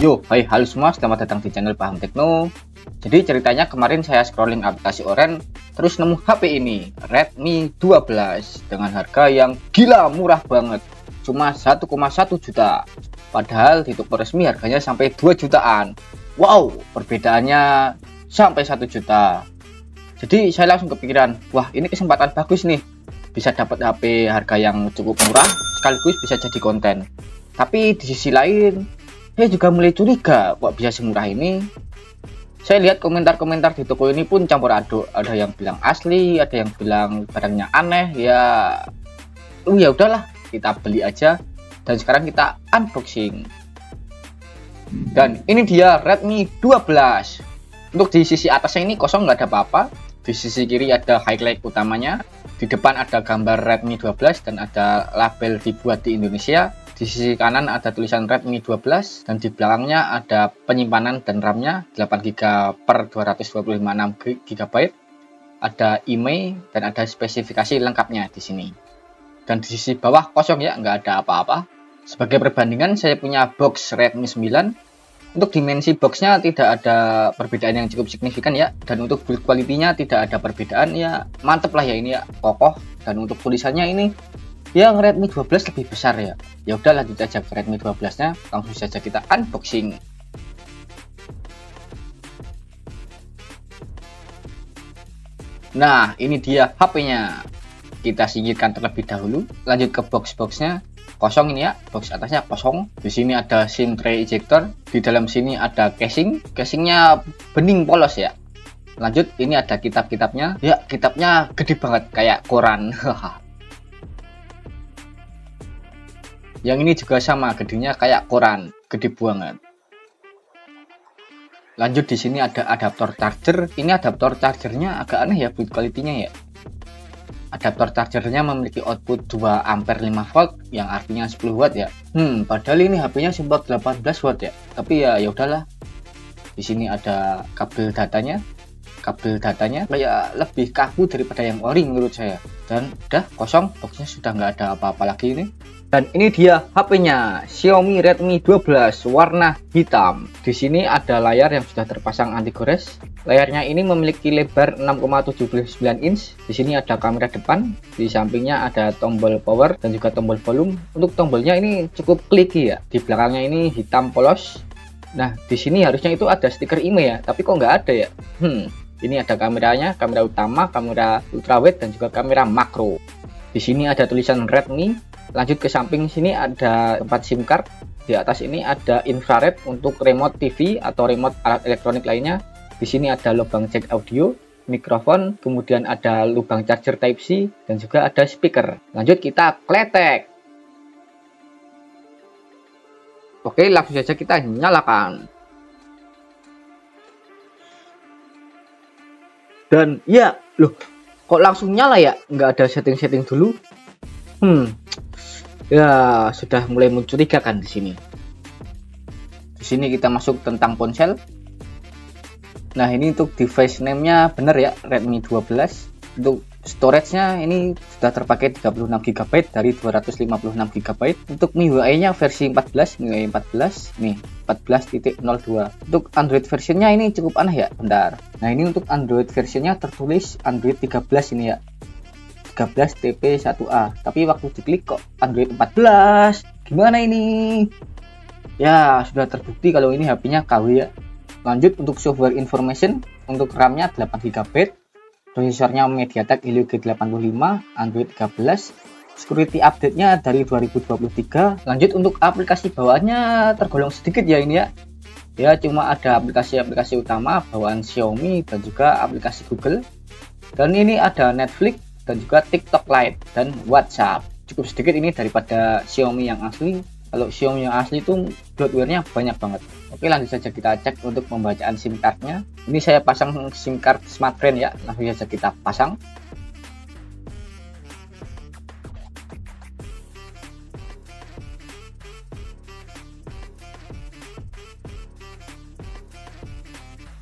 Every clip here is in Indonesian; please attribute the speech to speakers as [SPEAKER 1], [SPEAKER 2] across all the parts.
[SPEAKER 1] Yo, hai halo semua, selamat datang di channel Paham Tekno. Jadi ceritanya kemarin saya scrolling aplikasi Oren, terus nemu HP ini, Redmi 12 dengan harga yang gila murah banget, cuma 1,1 juta. Padahal di toko resmi harganya sampai 2 jutaan. Wow, perbedaannya sampai 1 juta. Jadi saya langsung kepikiran, wah ini kesempatan bagus nih, bisa dapat HP harga yang cukup murah, sekaligus bisa jadi konten. Tapi di sisi lain, saya juga mulai curiga kok bisa semurah ini. Saya lihat komentar-komentar di toko ini pun campur aduk, ada yang bilang asli, ada yang bilang barangnya aneh. Ya udahlah, kita beli aja dan sekarang kita unboxing. Dan ini dia Redmi 12. Untuk di sisi atasnya ini kosong, nggak ada apa-apa. Di sisi kiri ada highlight utamanya, di depan ada gambar Redmi 12 dan ada label dibuat di Indonesia. Di sisi kanan ada tulisan Redmi 12 dan di belakangnya ada penyimpanan dan RAM-nya 8GB per 256GB. Ada email dan ada spesifikasi lengkapnya di sini. Dan di sisi bawah kosong ya, nggak ada apa-apa. Sebagai perbandingan saya punya box Redmi 9. Untuk dimensi boxnya tidak ada perbedaan yang cukup signifikan ya. Dan untuk build quality-nya tidak ada perbedaan ya. Mantep lah ya ini ya, kokoh. Dan untuk tulisannya ini yang Redmi 12 lebih besar ya. Ya udah lanjut aja ke Redmi 12-nya, langsung saja kita unboxing. Nah, ini dia HP-nya. Kita singkirkan terlebih dahulu. Lanjut ke box-boxnya. Kosong ini ya, box atasnya kosong. Di sini ada SIM tray ejector. Di dalam sini ada casing. Casingnya bening polos ya. Lanjut, ini ada kitab-kitabnya. Ya, kitabnya gede banget kayak koran. Yang ini juga sama, gedenya kayak koran, gede banget. Lanjut di sini ada adaptor charger. Ini adaptor chargernya agak aneh ya build quality-nya ya. Adaptor chargernya memiliki output 2 ampere 5 volt yang artinya 10 watt ya. Padahal ini HP-nya support 18 watt ya. Tapi ya udahlah. Di sini ada kabel datanya. Kabel datanya kayak lebih kaku daripada yang ori menurut saya. Dan udah kosong, boxnya sudah nggak ada apa-apa lagi ini. Dan ini dia HP-nya, Xiaomi Redmi 12 warna hitam. Di sini ada layar yang sudah terpasang anti gores. Layarnya ini memiliki lebar 6,79 inch. Di sini ada kamera depan, di sampingnya ada tombol power dan juga tombol volume. Untuk tombolnya ini cukup kliki ya. Di belakangnya ini hitam polos. Nah, di sini harusnya itu ada stiker IMEI ya, tapi kok nggak ada ya? Ini ada kameranya, kamera utama, kamera ultrawide dan juga kamera makro. Di sini ada tulisan Redmi. Lanjut ke samping sini ada tempat SIM card. Di atas ini ada infrared untuk remote TV atau remote alat elektronik lainnya. Di sini ada lubang jack audio, mikrofon, kemudian ada lubang charger Type C dan juga ada speaker. Lanjut kita kletek. Oke, langsung saja kita nyalakan. Dan ya, loh, kok langsung nyala ya? Nggak ada setting-setting dulu. Ya, sudah mulai mencurigakan di sini. Di sini kita masuk tentang ponsel. Nah, ini untuk device name-nya benar ya, Redmi 12. Untuk storage-nya ini sudah terpakai 36GB dari 256GB. Untuk MIUI-nya versi 14, MIUI 14 nih, 14.02. Untuk Android versionnya ini cukup aneh ya, bentar. Nah, ini untuk Android versionnya tertulis Android 13 ini ya. 13 TP1A, tapi waktu diklik kok Android 14. Gimana ini? Ya, sudah terbukti kalau ini HP-nya KW ya. Lanjut untuk software information, untuk RAM-nya 8GB, prosesornya MediaTek Helio G85, Android 13, security update-nya dari 2023. Lanjut untuk aplikasi bawaannya tergolong sedikit ya ini ya. Ya, cuma ada aplikasi-aplikasi utama bawaan Xiaomi dan juga aplikasi Google. Dan ini ada Netflix dan juga TikTok Lite dan WhatsApp. Cukup sedikit ini daripada Xiaomi yang asli. Kalau Xiaomi yang asli itu bloatware-nya banyak banget. Oke, lanjut saja kita cek untuk pembacaan SIM card-nya. Ini saya pasang SIM card Smartfren ya. Langsung saja kita pasang.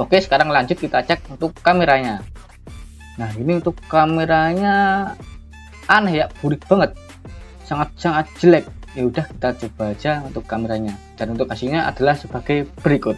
[SPEAKER 1] Oke, sekarang lanjut kita cek untuk kameranya. Nah, ini untuk kameranya aneh ya, burik banget, sangat jelek. Ya udah, kita coba aja untuk kameranya, dan untuk hasilnya adalah sebagai berikut.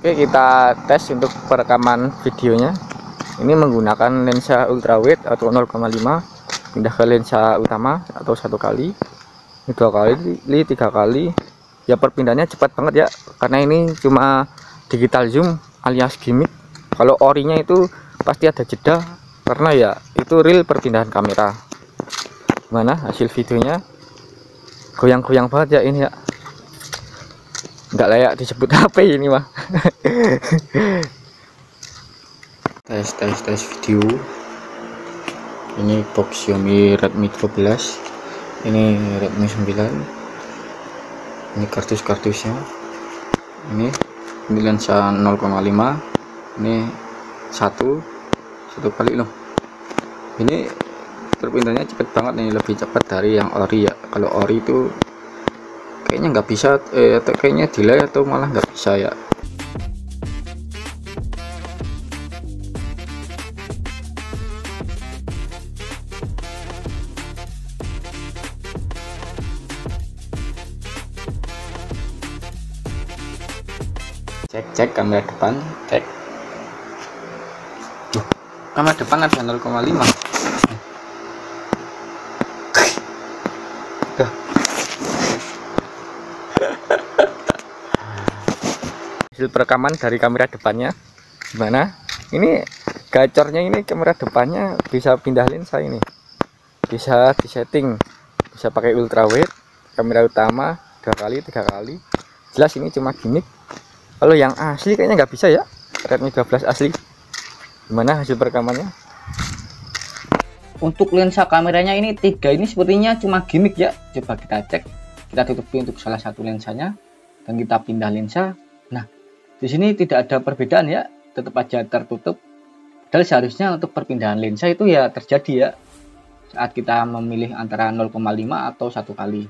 [SPEAKER 1] Oke, kita tes untuk perekaman videonya. Ini menggunakan lensa ultrawide atau 0,5, pindah ke lensa utama atau 1 kali, 2 kali, 3 kali. Ya perpindahannya cepat banget ya, karena ini cuma digital zoom alias gimmick. Kalau orinya itu pasti ada jeda, karena ya itu real perpindahan kamera. Gimana hasil videonya? Goyang-goyang banget ya ini ya, nggak layak disebut HP ini mah. tes video. Ini box Xiaomi Redmi 12, ini Redmi 9, ini kardusnya, ini lensa 0,5, ini satu kali loh. Ini perpindahannya cepet banget nih, lebih cepat dari yang ori ya. Kalau ori itu kayaknya nggak bisa, atau kayaknya delay atau malah nggak bisa ya. Cek kamera depan, cek. Kamera depan ada 0,5. Hasil perekaman dari kamera depannya gimana? Ini gacornya, ini kamera depannya bisa pindah lensa, ini bisa disetting, bisa pakai ultrawide, kamera utama 2 kali, 3 kali. Jelas ini cuma gimmick. Kalau yang asli kayaknya nggak bisa ya, Redmi 12 asli. Gimana hasil perekamannya? Untuk lensa kameranya ini 3 ini sepertinya cuma gimmick ya. Coba kita cek, kita tutupi untuk salah satu lensanya dan kita pindah lensa. Nah, di sini tidak ada perbedaan ya, tetap aja tertutup. Padahal seharusnya untuk perpindahan lensa itu ya terjadi ya saat kita memilih antara 0,5 atau 1 kali.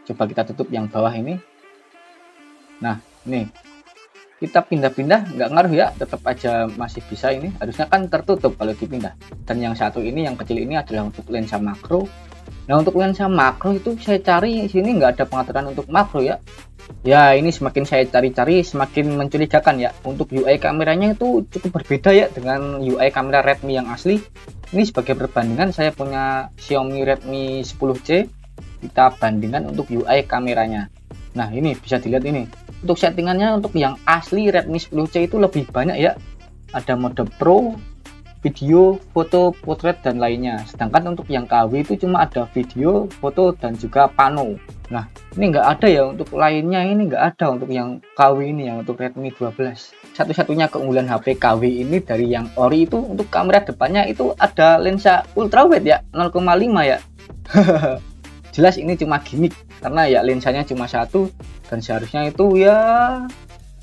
[SPEAKER 1] Coba kita tutup yang bawah ini. Nah, ini kita pindah-pindah nggak ngaruh ya, tetap aja masih bisa. Ini harusnya kan tertutup kalau dipindah. Dan yang satu ini, yang kecil ini adalah untuk lensa makro. Nah, untuk lensa makro itu saya cari sini nggak ada pengaturan untuk makro ya. Ya, ini semakin saya cari-cari semakin mencurigakan ya. Untuk UI kameranya itu cukup berbeda ya dengan UI kamera Redmi yang asli. Ini sebagai perbandingan, saya punya Xiaomi Redmi 10C, kita bandingkan untuk UI kameranya. Nah, ini bisa dilihat ini. Untuk settingannya untuk yang asli Redmi 10C itu lebih banyak ya. Ada mode Pro, video, foto, potret, dan lainnya. Sedangkan untuk yang KW itu cuma ada video, foto, dan juga pano. Nah, ini nggak ada ya untuk lainnya, ini nggak ada untuk yang KW ini, yang untuk Redmi 12. Satu-satunya keunggulan HP KW ini dari yang ori itu untuk kamera depannya itu ada lensa ultrawide ya, 0,5 ya. Jelas ini cuma gimmick, karena ya lensanya cuma satu dan seharusnya itu ya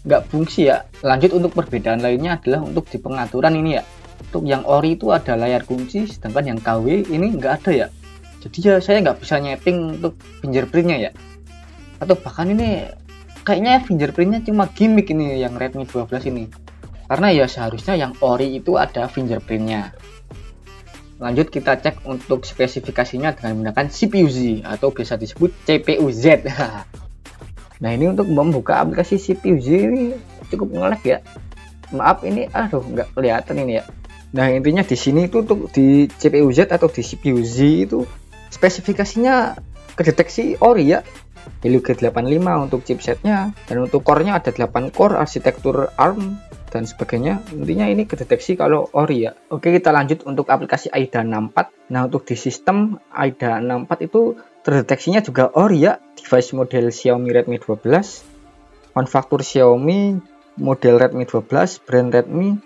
[SPEAKER 1] nggak fungsi ya. Lanjut untuk perbedaan lainnya adalah untuk di pengaturan ini ya. Untuk yang ori itu ada layar kunci, sedangkan yang KW ini nggak ada ya. Jadi ya saya nggak bisa nyeting untuk fingerprintnya ya. Atau bahkan ini kayaknya fingerprintnya cuma gimmick ini yang Redmi 12 ini. Karena ya seharusnya yang ori itu ada fingerprintnya. Lanjut kita cek untuk spesifikasinya dengan menggunakan CPU-Z atau biasa disebut CPU-Z. Nah, ini untuk membuka aplikasi CPU-Z ini cukup nge-lag ya. Maaf ini, aduh nggak kelihatan ini ya. Nah, intinya di sini itu untuk di CPU-Z atau di CPU-Z itu spesifikasinya kedeteksi ori ya. Helio G85 untuk chipsetnya, dan untuk core-nya ada 8 core arsitektur ARM dan sebagainya. Intinya ini kedeteksi kalau ori ya. Oke, kita lanjut untuk aplikasi AIDA 64. Nah, untuk di sistem AIDA 64 itu terdeteksinya juga ori ya. Device model Xiaomi Redmi 12, manufaktur Xiaomi, model Redmi 12, brand Redmi,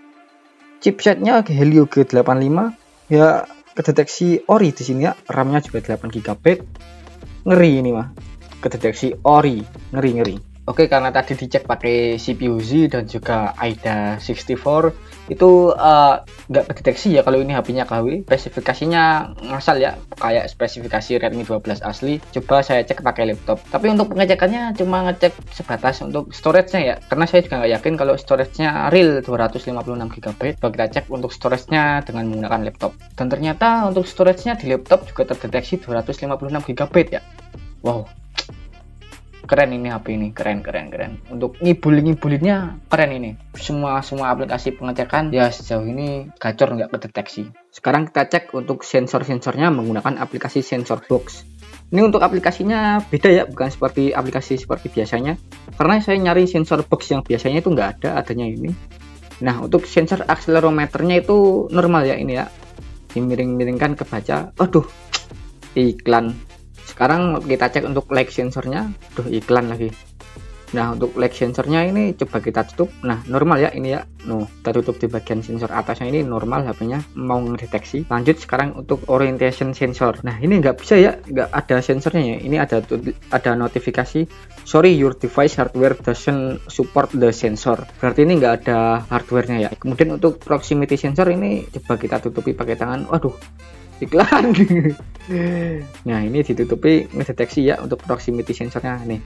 [SPEAKER 1] chipsetnya Helio G85 ya, kedeteksi ori di sini ya. RAM-nya juga 8 GB. Ngeri ini mah, kedeteksi ori, ngeri. Oke, karena tadi dicek pakai CPU Z dan juga AIDA 64 itu nggak kedeteksi ya kalau ini HP-nya KW. Spesifikasinya ngasal ya, kayak spesifikasi Redmi 12 asli. Coba saya cek pakai laptop. Tapi untuk pengecekannya cuma ngecek sebatas untuk storage-nya ya, karena saya juga nggak yakin kalau storage-nya real 256 GB. Coba kita cek untuk storage-nya dengan menggunakan laptop. Dan ternyata untuk storage-nya di laptop juga terdeteksi 256 GB ya. Wow, keren ini HP ini, keren. Untuk ngibulinnya keren ini. Semua aplikasi pengecekan ya sejauh ini gacor, nggak kedeteksi. Sekarang kita cek untuk sensor-sensornya menggunakan aplikasi Sensor Box. Ini untuk aplikasinya beda ya, bukan seperti aplikasi seperti biasanya, karena saya nyari Sensor Box yang biasanya itu nggak ada, adanya ini. Nah, untuk sensor akselerometernya itu normal ya, ini ya, dimiring-miringkan kebaca. Aduh, iklan. Sekarang kita cek untuk lag sensornya. Duh, iklan lagi. Nah, untuk lag sensornya ini coba kita tutup. Nah, normal ya ini ya. Kita tutup di bagian sensor atasnya, ini normal, HP-nya mau ngedeteksi. Lanjut sekarang untuk orientation sensor. Nah, ini nggak bisa ya, nggak ada sensornya ya. Ini ada notifikasi, sorry your device hardware doesn't support the sensor. Berarti ini nggak ada hardware-nya ya. Kemudian untuk proximity sensor ini coba kita tutupi pakai tangan. Waduh, iklan. Nah, ini ditutupi, ngedeteksi ya untuk proximity sensornya nih.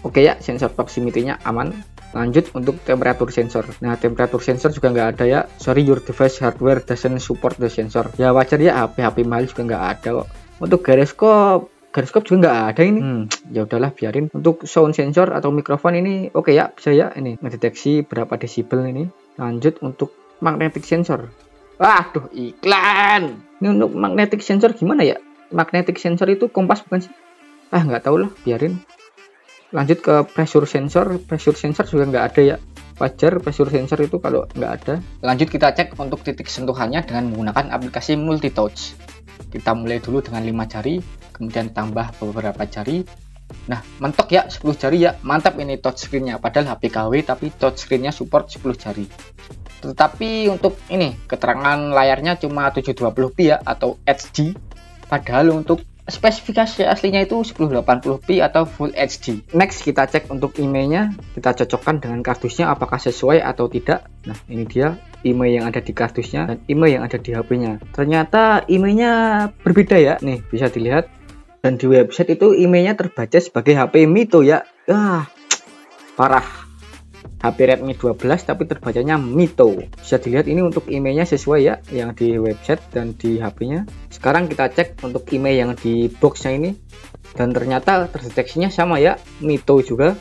[SPEAKER 1] Oke ya, sensor proximity-nya aman. Lanjut untuk temperatur sensor. Nah, temperatur sensor juga nggak ada ya, sorry your device hardware doesn't support the sensor. Ya wajar ya, HP mahal juga nggak ada kok. Untuk gyroscope juga nggak ada ini. Ya udahlah, biarin. Untuk sound sensor atau mikrofon ini oke ya, bisa ya ini ngedeteksi berapa desibel ini. Lanjut untuk magnetic sensor. Waduh, iklan. Ini untuk magnetic sensor gimana ya? Magnetic sensor itu kompas bukan sih? Nggak tahu lah, biarin. Lanjut ke pressure sensor. Pressure sensor juga nggak ada ya. Wajar pressure sensor itu kalau nggak ada. Lanjut kita cek untuk titik sentuhannya dengan menggunakan aplikasi multi touch. Kita mulai dulu dengan 5 jari, kemudian tambah beberapa jari. Nah, mentok ya 10 jari ya. Mantap ini touchscreen-nya. Padahal HP KW tapi touchscreen-nya support 10 jari. Tetapi untuk ini keterangan layarnya cuma 720p ya atau HD, padahal untuk spesifikasi aslinya itu 1080p atau Full HD. Next kita cek untuk IMEI-nya, kita cocokkan dengan kardusnya apakah sesuai atau tidak. Nah, ini dia IMEI yang ada di kardusnya dan IMEI yang ada di HP-nya. Ternyata IMEI-nya berbeda ya, nih bisa dilihat. Dan di website itu IMEI-nya terbaca sebagai HP Mito ya. Parah. HP Redmi 12 tapi terbacanya Mito. Bisa dilihat ini untuk IMEI-nya sesuai ya yang di website dan di HP-nya. Sekarang kita cek untuk IMEI yang di box-nya ini, dan ternyata terdeteksinya sama ya, Mito juga.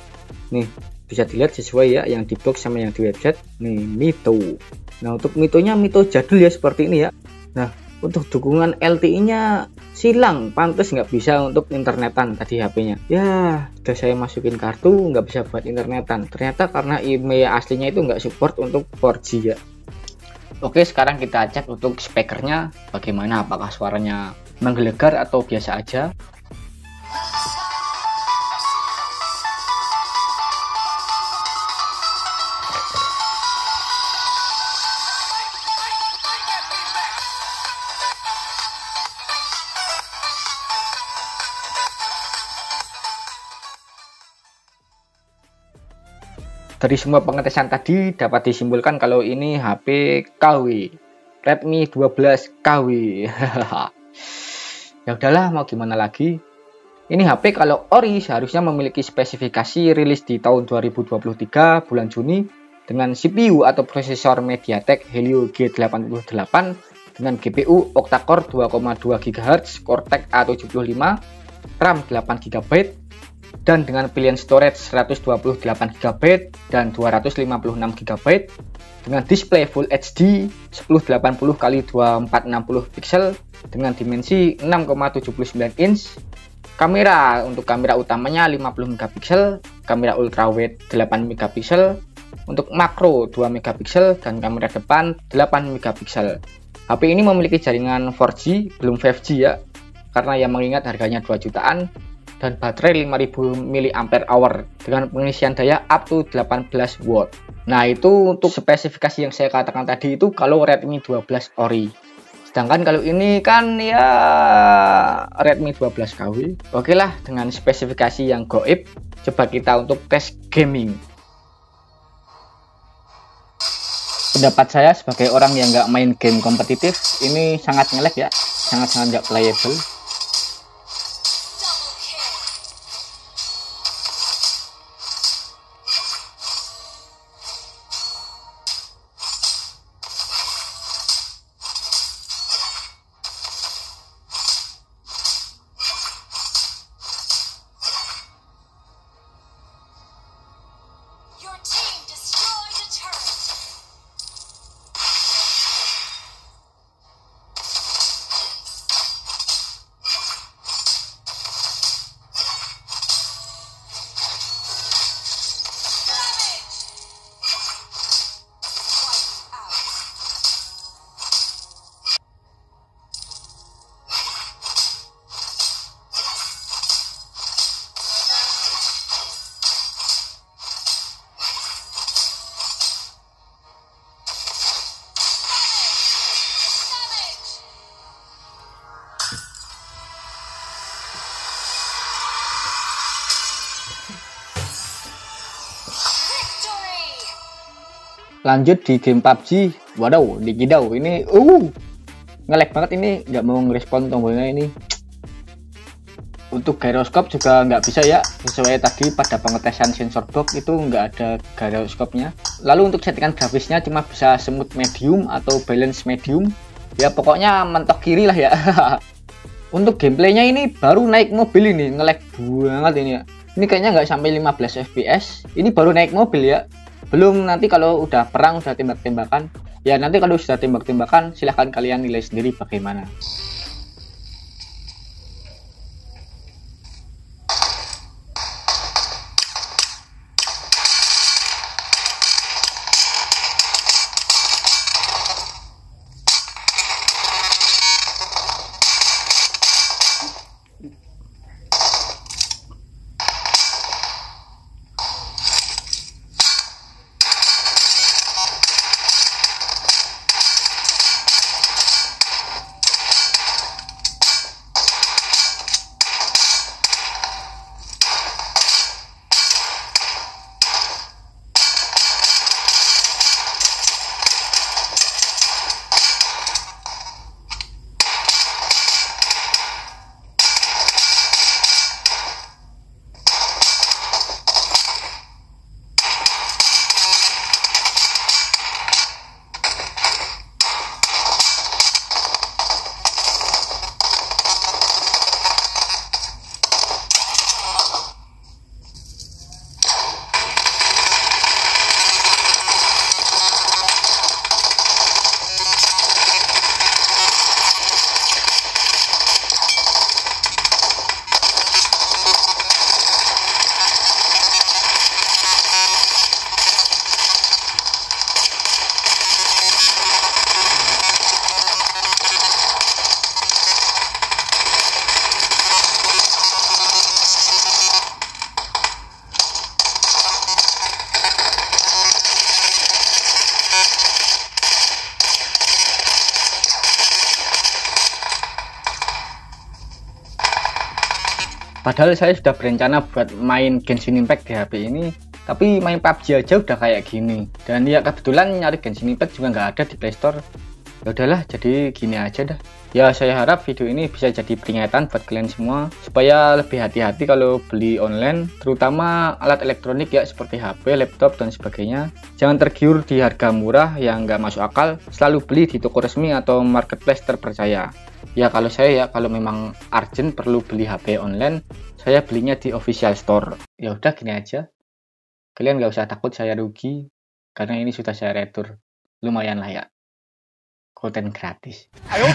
[SPEAKER 1] Nih, bisa dilihat sesuai ya yang di box sama yang di website. Nih, Mito. Nah, untuk Mito-nya Mito jadul ya seperti ini ya. Nah, untuk dukungan LTE-nya silang, pantas nggak bisa untuk internetan tadi HP-nya. Ya, udah saya masukin kartu nggak bisa buat internetan. Ternyata karena IMEI aslinya itu nggak support untuk 4G ya. Oke, sekarang kita cek untuk speakernya bagaimana, apakah suaranya menggelegar atau biasa aja. Dari semua pengetesan tadi dapat disimpulkan kalau ini HP KW, Redmi 12 KW. Ya udahlah, mau gimana lagi. Ini HP kalau ori seharusnya memiliki spesifikasi rilis di tahun 2023 bulan Juni dengan CPU atau prosesor MediaTek Helio G88 dengan GPU octa-core 2,2 GHz, Cortex A75, RAM 8 GB, dan dengan pilihan storage 128 GB dan 256 GB dengan display Full HD 1080x2460 pixel dengan dimensi 6,79 inch. Kamera, untuk kamera utamanya 50 megapiksel, kamera ultrawide 8 megapiksel, untuk makro 2 megapiksel dan kamera depan 8 megapiksel. HP ini memiliki jaringan 4G belum 5G ya, karena yang mengingat harganya 2 jutaan. Dan baterai 5000 mAh dengan pengisian daya up to 18 watt. Nah, itu untuk spesifikasi yang saya katakan tadi itu kalau Redmi 12 ori. Sedangkan kalau ini kan ya Redmi 12KW. Oke lah, dengan spesifikasi yang goib, coba kita untuk tes gaming. Pendapat saya sebagai orang yang nggak main game kompetitif, ini sangat ngelag ya, sangat-sangat nggak playable. Lanjut di game PUBG. Waduh, dikidau ini nge-lag banget, ini nggak mau ngerespon tombolnya ini. Untuk gyroskop juga nggak bisa ya, sesuai tadi pada pengetesan sensor box itu nggak ada gyroskopnya. Lalu untuk settingan grafisnya cuma bisa smooth medium atau balance medium, ya pokoknya mentok kiri lah ya. Untuk gameplaynya ini baru naik mobil ini nge-lag banget ini ya. Ini kayaknya nggak sampai 15 fps, ini baru naik mobil ya. Belum nanti kalau udah perang, udah tembak-tembakan. Ya nanti kalau sudah tembak-tembakan, silahkan kalian nilai sendiri bagaimana. Padahal saya sudah berencana buat main Genshin Impact di HP ini, tapi main PUBG aja udah kayak gini. Dan ya kebetulan nyari Genshin Impact juga nggak ada di Play Store. Ya udahlah, jadi gini aja dah. Ya saya harap video ini bisa jadi peringatan buat kalian semua supaya lebih hati-hati kalau beli online, terutama alat elektronik ya seperti HP, laptop dan sebagainya. Jangan tergiur di harga murah yang nggak masuk akal. Selalu beli di toko resmi atau marketplace terpercaya. Ya kalau saya ya, kalau memang urgent perlu beli HP online, saya belinya di official store. Ya udah gini aja. Kalian nggak usah takut saya rugi, karena ini sudah saya retur. Lumayan lah ya. Konten gratis. Ayo,